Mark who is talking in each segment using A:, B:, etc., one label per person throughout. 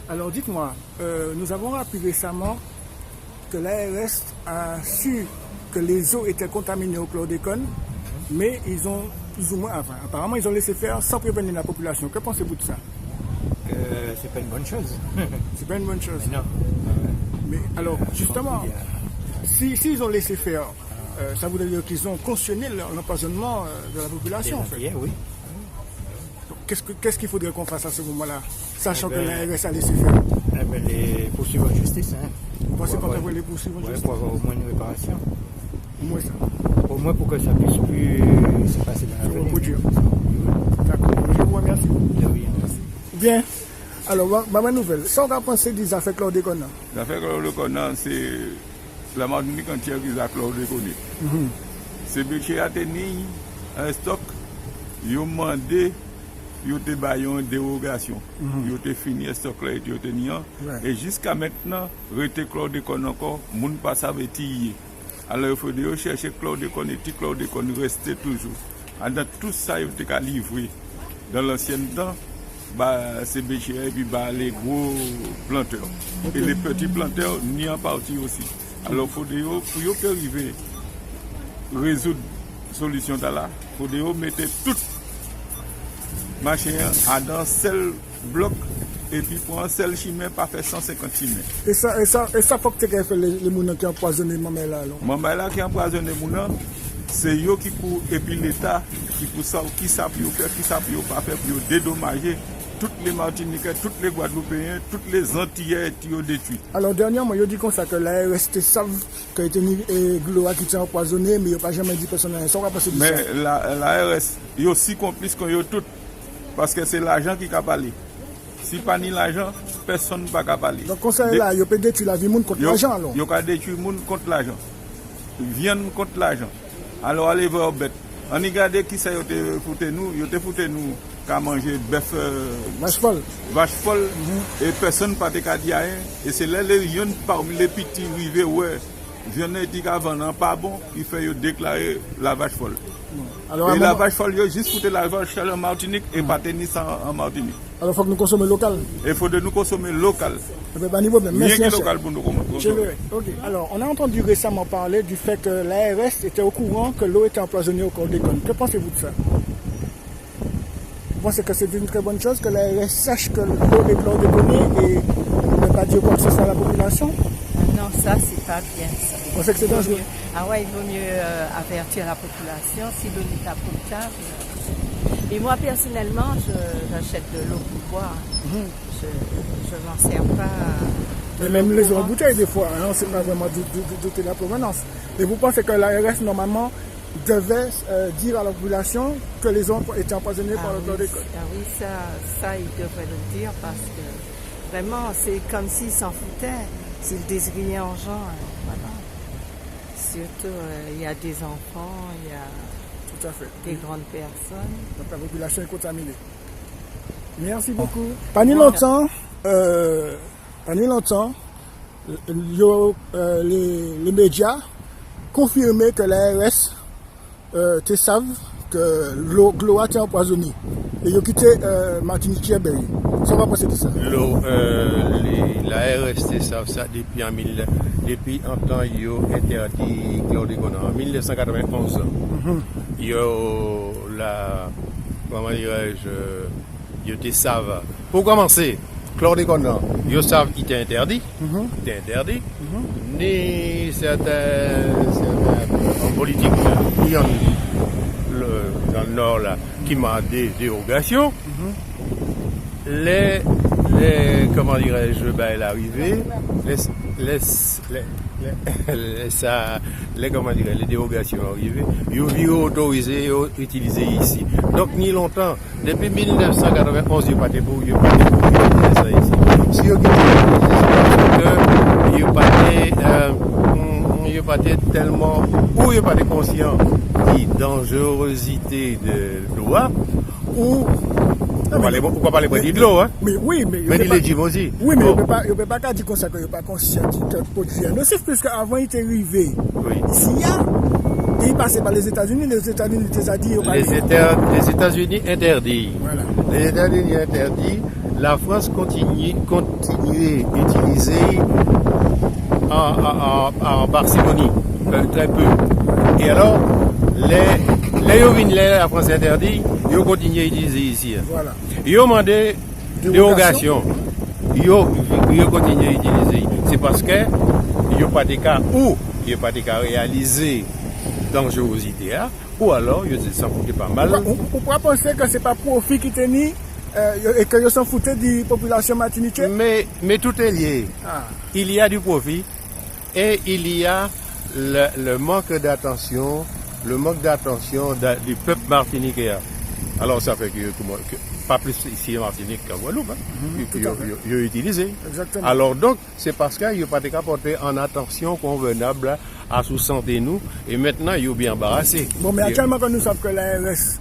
A: Alors dites-moi, nous avons appris récemment que l'ARS a su que les eaux étaient contaminées au chlordécone, mais ils ont plus ou moins, enfin, apparemment ils ont laissé faire sans prévenir la population. Que pensez-vous de ça?
B: C'est pas une bonne chose.
A: C'est pas une bonne chose.
B: Non.
A: Mais alors, justement, s'ils ont laissé faire, ça voudrait dire qu'ils ont cautionné l'empoisonnement de la population, en fait.
B: Oui.
A: Qu'est-ce qu'il faudrait qu'on fasse à ce moment-là, sachant que l'ARS a laissé faire?
B: Les poursuivre en justice.
A: Vous pensez qu'on devrait les poursuivre en justice?
B: Pour avoir au moins une réparation.
A: Au moins ça.
B: Au moins pour que ça puisse plus se passer dans l'avenir.
A: D'accord, je vous remercie.
B: Oui, merci.
A: Bien. Alors, ma nouvelle, ça on va penser des affaires chlordécone.
C: L'affaire chlordécone, c'est la Martinique entière qui a chlordécone. C'est BC a tenu un stock, ils ont demandé, ils ont une dérogation. Ils ont fini le stock là, ils ont tenu. Et jusqu'à maintenant, rester chlordécone encore, les gens ne pas savent tirer. Alors il faut chercher chlordécone et chlordécone rester toujours. Dans tout ça, ils ont livré. Dans l'ancien temps, c'est BCA et puis les gros planteurs. Et les petits planteurs n'y en partie aussi. Alors pour que arriver résoudre solution là, il faut mettre tout machin dans un seul bloc et puis pour un seul chimère pas faire 150 chimères.
A: Et ça faut que tu aies fait les mounons qui ont empoisonné maman là.
C: Maman là qui a empoisonné mounons, c'est eux qui pour et puis l'État qui savent faire, qui savent pas faire pour dédommager toutes les Martiniquais, toutes les Guadeloupéens, toutes les Antillais qui ont détruit. Alors
A: dernièrement, ils ont dit comme ça que l'ARS savent que Gloa qui tient empoisonné, mais ils n'ont pas jamais dit personne. Mais
C: l'ARS, ils ont aussi complice qu'on y toutes, parce que c'est l'argent qui a parlé. Si pas ni l'argent, personne ne va pas parler.
A: Donc conseil là, ils peuvent détruire la vie monde contre l'argent alors.
C: Ils peuvent détruire le monde contre l'argent. Ils viennent contre l'argent. Alors allez voir bête. On regarde qui ça y a foutu nous, qu'à manger bœuf vache folle et personne ne peut pas dire rien. Et c'est là les jeunes parmi les petits rivés ouais viennent dire qu'avant pas bon, il fait déclarer la vache folle. Alors, et la vache folle juste foutre la vache en Martinique et pas tenir ça en Martinique.
A: Alors il faut que nous consommions local.
C: Il faut de nous consommer local.
A: Merci.
C: Local pour nous consommer.
A: Ok. Alors on a entendu récemment parler du fait que l'ARS était au courant que l'eau était empoisonnée au chlordécone. Que pensez-vous de ça? Vous pensez que c'est une très bonne chose que l'ARS sache que l'eau est chlordéconée et ne pas dire quoi que ce soit à la population?
D: Non, ça c'est pas bien. Ça.
A: Vous pensez que c'est dangereux?
D: Ah ouais, il vaut mieux avertir la population si l'eau n'est pas potable. Et moi personnellement, j'achète de l'eau pour boire. Je m'en sers pas.
A: Et même les eaux en bouteille des fois, on ne sait pas vraiment de la provenance. Et vous pensez que l'ARS normalement devait dire à la population que les eaux étaient empoisonnées par le chlordécone?
D: Ah oui, ça il devrait le dire parce que vraiment c'est comme s'ils s'en foutaient, s'ils désignaient en gens. Voilà. Surtout il y a des enfants, il y a
A: tout à fait
D: des grandes personnes.
A: Donc la population est contaminée. Merci beaucoup. Pas ni longtemps, les médias confirmaient que l'ARS savent que l'eau a été empoisonnée. Et ils ont quitté Martinique et Berry. Ça va passer de ça.
E: L'ARS savent ça depuis un temps, ils ont interdit chlordécone en 1991. Ils ont comment dirais-je, ils savent. Pour commencer, chlordécone, ils savent qu'il était interdit. Ni certains politiques dans le nord là, qui m'a des dérogations. Comment dirais-je, l'arrivée, les dérogations arrivées, ils ont autorisé à utiliser ici. Donc, ni longtemps, depuis 1991, il n'y a pas de pour utiliser ça ici. Si ils n'ont pas tellement, ou ils n'ont pas de conscience de dangerosité de l'eau, ou pourquoi pas les produits de l'eau, hein?
A: Mais
E: il est dit aussi.
A: Oui, mais il ne peut pas dire comme ça qu'il n'est pas conscient que le produit est nocif, puisque avant il était arrivé. Ici, il passait par les États-Unis il a dit.
E: Les États-Unis interdits.
A: Voilà.
E: Les États-Unis interdits. la France continuait d'utiliser en Barcelone, très peu. Et alors, la France interdit, ils ont continué à utiliser ici.
A: Voilà.
E: Ils ont demandé dérogation. Ils ont continué à utiliser. C'est parce que il n'y a pas de cas où il n'y a pas de cas réalisés dangerosité, ou alors ils s'en foutaient pas mal.
A: On pourrait penser que ce n'est pas profit qui tenait et que ils s'en foutaient de la population martiniquaise.
E: Mais tout est lié.
A: Ah.
E: Il y a du profit et il y a le manque d'attention, du peuple martiniquais. Alors ça fait que pas plus ici en Martinique qu'en Guadeloupe, ils ont utilisé.
A: Exactement.
E: Alors donc, c'est parce qu'il n'y a pas de cas porté en attention convenable à sous-santé nous, et maintenant ils ont bien embarrassé.
A: Bon, mais actuellement, quand nous savons que l'ARS,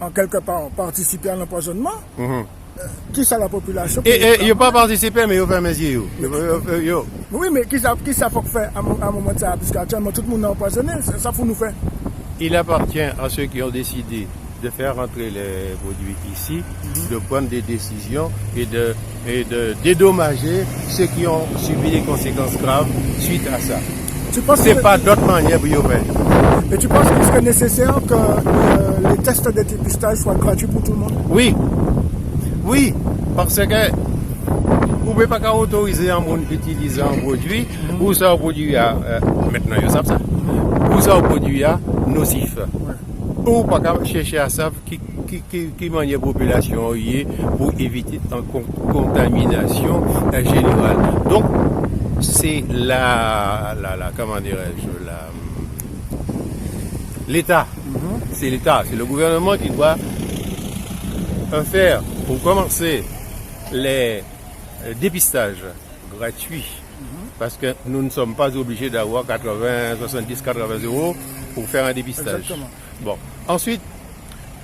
A: en quelque part, participé à l'empoisonnement, qui ça la population?
E: Et ils n'ont pas participé, mais ils ont fait mes yeux.
A: Oui, mais qui ça faut faire à un moment de ça? Parce qu'actuellement, tout le monde est empoisonné, ça faut nous faire.
E: Il appartient à ceux qui ont décidé de faire rentrer les produits ici, de prendre des décisions et de dédommager ceux qui ont subi des conséquences graves suite à ça. C'est pas d'autre manière pour y faire.
A: Et tu penses qu'il serait nécessaire que les tests de dépistage soient gratuits pour tout le monde?
E: Oui, parce que vous ne pouvez pas autoriser un monde utiliser un produit où ça un produit maintenant ils savent ça, où ça un produit nocif. Ou pas chercher à savoir qui mange la population pour éviter une contamination générale. Donc, c'est comment dirais-je, l'État. C'est l'État, c'est le gouvernement qui doit faire, pour commencer, les dépistages gratuits. Parce que nous ne sommes pas obligés d'avoir 70, 80 euros pour faire un dépistage.
A: Exactement.
E: Bon. Ensuite,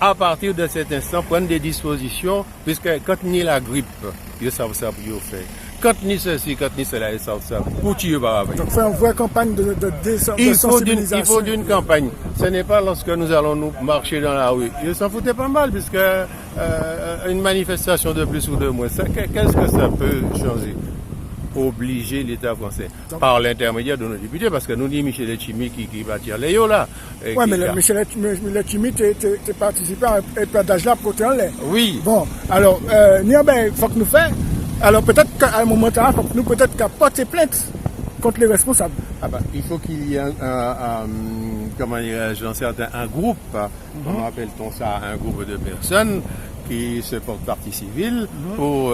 E: à partir de cet instant, prendre des dispositions, puisque quand ni la grippe, ils savent ça pour faire. Quand ni ceci, quand ni cela, ils savent ça. Pour tuer par
A: Donc, faire une vraie campagne de sensibilisation.
E: Il faut d'une campagne. Ce n'est pas lorsque nous allons nous marcher dans la rue. Ils s'en foutaient pas mal, puisque une manifestation de plus ou de moins, qu'est-ce que ça peut changer? Obliger l'État français par l'intermédiaire de nos députés, parce que nous dit Michel Etchimi qui va tirer les là.
A: Oui, mais Michel Etchimi, tu participé à un perdage là pour côté en l'air.
E: Oui.
A: Bon, alors, il faut que nous fassions. Alors peut-être qu'à un moment donné, il faut que nous peut-être porter plainte contre les responsables.
E: Il faut qu'il y ait comment dirais-je, un groupe, comment appelle-t-on ça, un groupe de personnes qui se portent partie civile pour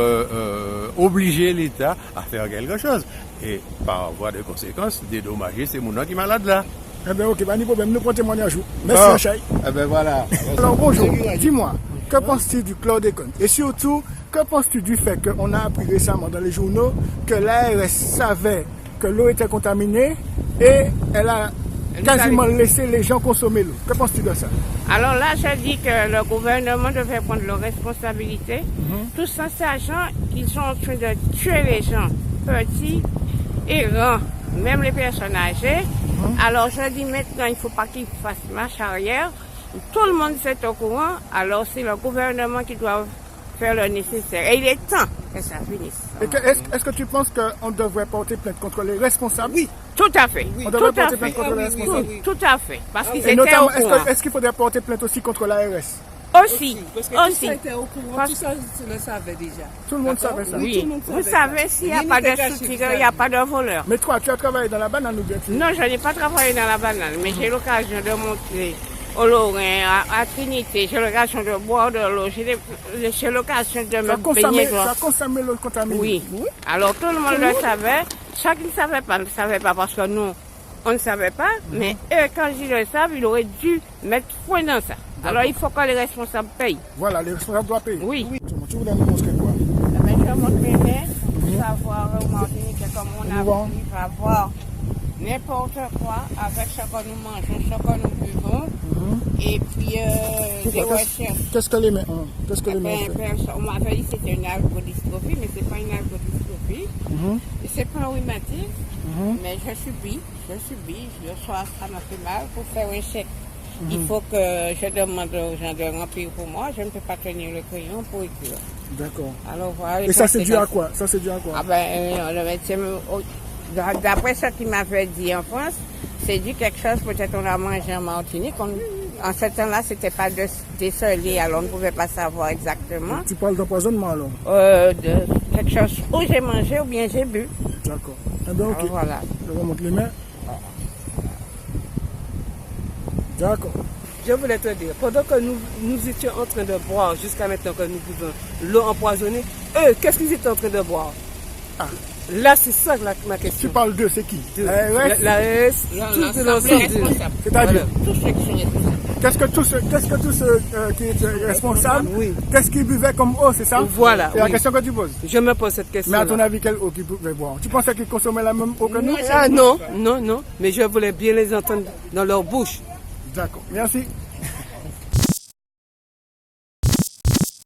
E: obliger l'État à faire quelque chose. Et par voie de conséquence, dédommager ces mounons qui sont malades là.
A: Eh bien, ok, pas de problème, nous prenons témoignage. Merci, Chaï.
E: Eh bien, voilà.
A: Alors, bonjour, dis-moi, que penses-tu du chlordécone? Et surtout, que penses-tu du fait qu'on a appris récemment dans les journaux que l'ARS savait que l'eau était contaminée et elle a quasiment laissé les gens consommer l'eau? Que penses-tu de ça?
F: Alors là, je dis que le gouvernement devait prendre leurs responsabilités, tout en sachant qu'ils sont en train de tuer les gens, petits et grands, même les personnes âgées. Alors je dis maintenant, il ne faut pas qu'ils fassent marche arrière. Tout le monde est au courant, alors c'est le gouvernement qui doit faire le nécessaire. Et il est temps que ça finisse.
A: Est-ce que tu penses qu'on devrait porter plainte contre les responsables?
F: Oui, tout à fait.
A: On devrait porter plainte contre les responsables?
F: Tout à fait, parce qu'ils
A: Et
F: étaient
A: notamment,
F: au courant.
A: est-ce qu'il faudrait porter plainte aussi contre l'ARS?
F: Aussi,
G: parce que tout ça était au courant, tout ça, tu le savais déjà.
A: Tout le monde savait ça?
F: Oui, vous savez, s'il n'y a pas de sous-tireur, il n'y a pas de voleur.
A: Mais toi, tu as travaillé dans la banane ou bien?
F: Non, je n'ai pas travaillé dans la banane, mais j'ai l'occasion de monter au Lorrain, à Trinité, j'ai l'occasion de boire de l'eau, j'ai l'occasion de me baigner.
A: Ça consommait l'eau contaminée?
F: Oui. Alors tout le monde le savait. Chacun ne savait pas parce que nous, on ne savait pas, mais eux, quand ils le savent, ils auraient dû mettre point dans ça. Alors il faut que les responsables payent.
A: Voilà, les responsables doivent payer.
F: Oui.
A: Tu voulais nous montrer quoi?
F: Je montre mes mains pour savoir au Martinique comme on a voulu avoir n'importe quoi avec ce que nous mangeons, ce que nous buvons. Et puis des recherches.
A: Qu'est-ce que les mains font?
F: On m'a dit que c'était une algodystrophie, mais ce n'est pas une algodystrophie. C'est pas un rhumatisme, mais je subis. Le soir, ça m'a fait mal pour faire un chèque Il faut que je demande aux gens de remplir pour moi. Je ne peux pas tenir le crayon pour écrire.
A: D'accord.
F: Alors voilà.
A: Et ça, c'est dû à quoi? Ça, c'est dû à quoi?
F: Ah ben, le médecin, d'après ce qu'il m'avait dit en France, c'est dit quelque chose, peut-être on a mangé en Martinique. En ce temps-là, c'était pas décelé, alors on ne pouvait pas savoir exactement.
A: Tu parles d'empoisonnement alors?
F: De quelque chose où j'ai mangé ou bien j'ai bu.
A: D'accord. Eh bien, ok.
F: Alors, voilà.
A: Je remonte les mains. D'accord.
G: Je voulais te dire, pendant que nous étions en train de boire, jusqu'à maintenant que nous buvons l'eau empoisonnée, eux, qu'est-ce qu'ils étaient en train de boire?
A: Ah.
G: Là, c'est ça ma
A: Tu
G: question.
A: parles d'eux, c'est qui?
G: L'ARS, tout de l'ensemble.
A: C'est-à-dire,
F: Tous ceux qui sont responsables.
A: qu'est-ce que tous ceux qui étaient responsables,
G: Oui.
A: qu'est-ce qu'ils buvaient comme eau, c'est ça?
G: Voilà,
A: C'est la
G: oui.
A: question que tu poses.
G: Je me pose cette question.
A: Mais à ton avis, quelle eau qu'ils pouvaient boire? Tu pensais qu'ils consommaient la même eau que nous?
G: Ah non, non, non. Mais je voulais bien les entendre dans leur bouche.
A: D'accord. Merci.